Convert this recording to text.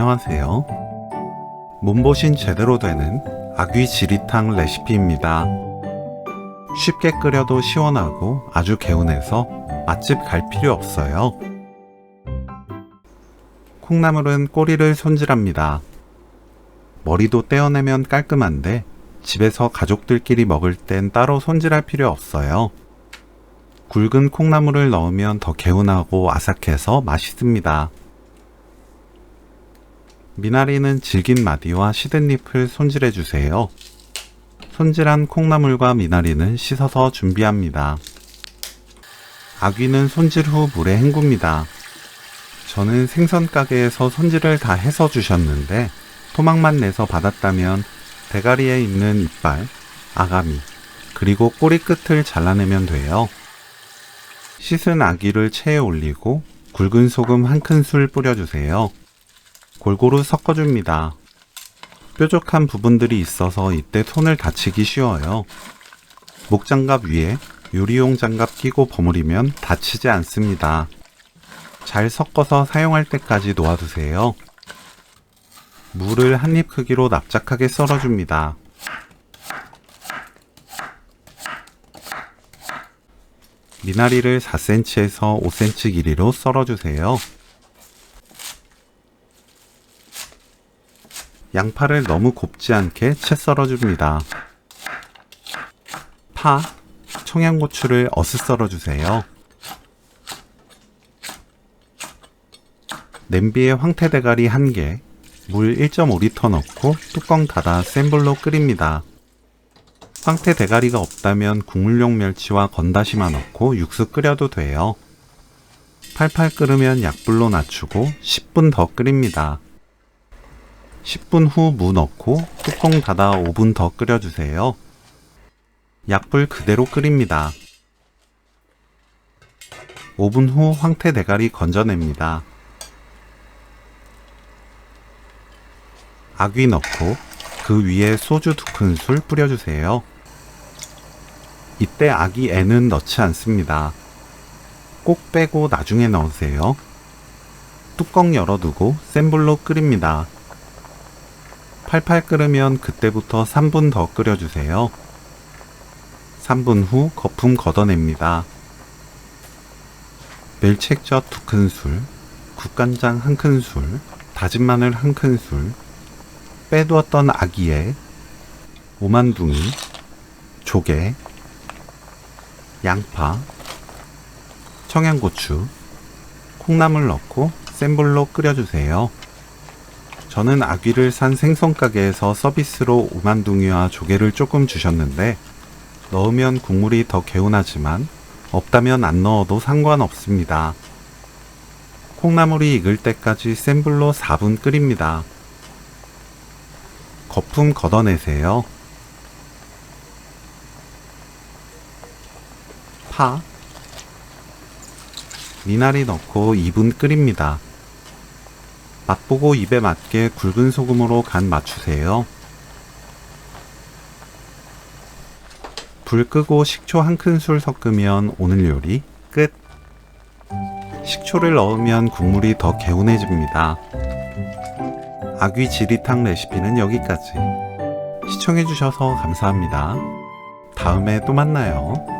안녕하세요. 몸보신 제대로 되는 아귀 지리탕 레시피입니다. 쉽게 끓여도 시원하고 아주 개운해서 맛집 갈 필요 없어요. 콩나물은 꼬리를 손질합니다. 머리도 떼어내면 깔끔한데 집에서 가족들끼리 먹을 땐 따로 손질할 필요 없어요. 굵은 콩나물을 넣으면 더 개운하고 아삭해서 맛있습니다. 미나리는 질긴 마디와 시든 잎을 손질해 주세요. 손질한 콩나물과 미나리는 씻어서 준비합니다. 아귀는 손질 후 물에 헹굽니다. 저는 생선 가게에서 손질을 다 해서 주셨는데 토막만 내서 받았다면 대가리에 있는 이빨, 아가미, 그리고 꼬리 끝을 잘라내면 돼요. 씻은 아귀를 체에 올리고 굵은 소금 한 큰술 뿌려주세요. 골고루 섞어줍니다. 뾰족한 부분들이 있어서 이때 손을 다치기 쉬워요. 목장갑 위에 요리용 장갑 끼고 버무리면 다치지 않습니다. 잘 섞어서 사용할 때까지 놓아두세요. 무를 한 입 크기로 납작하게 썰어줍니다. 미나리를 4cm에서 5cm 길이로 썰어주세요. 양파를 너무 곱지 않게 채 썰어줍니다. 파, 청양고추를 어슷 썰어주세요. 냄비에 황태대가리 1개, 물 1.5리터 넣고 뚜껑 닫아 센 불로 끓입니다. 황태대가리가 없다면 국물용 멸치와 건다시마 넣고 육수 끓여도 돼요. 팔팔 끓으면 약불로 낮추고 10분 더 끓입니다. 10분 후 무 넣고 뚜껑 닫아 5분 더 끓여주세요. 약불 그대로 끓입니다. 5분 후 황태대가리 건져냅니다. 아귀 넣고 그 위에 소주 2큰술 뿌려주세요. 이때 아귀애는 넣지 않습니다. 꼭 빼고 나중에 넣으세요. 뚜껑 열어두고 센 불로 끓입니다. 팔팔 끓으면 그때부터 3분 더 끓여주세요. 3분 후 거품 걷어냅니다. 멸치액젓 2큰술, 국간장 1큰술, 다진 마늘 1큰술, 빼두었던 아귀에, 오만둥이, 조개, 양파, 청양고추, 콩나물 넣고 센 불로 끓여주세요. 저는 아귀를 산 생선가게에서 서비스로 오만둥이와 조개를 조금 주셨는데 넣으면 국물이 더 개운하지만 없다면 안 넣어도 상관없습니다. 콩나물이 익을 때까지 센 불로 4분 끓입니다. 거품 걷어내세요. 파, 미나리 넣고 2분 끓입니다. 맛보고 입에 맞게 굵은 소금으로 간 맞추세요. 불 끄고 식초 1큰술 섞으면 오늘 요리 끝! 식초를 넣으면 국물이 더 개운해집니다. 아귀 지리탕 레시피는 여기까지. 시청해주셔서 감사합니다. 다음에 또 만나요.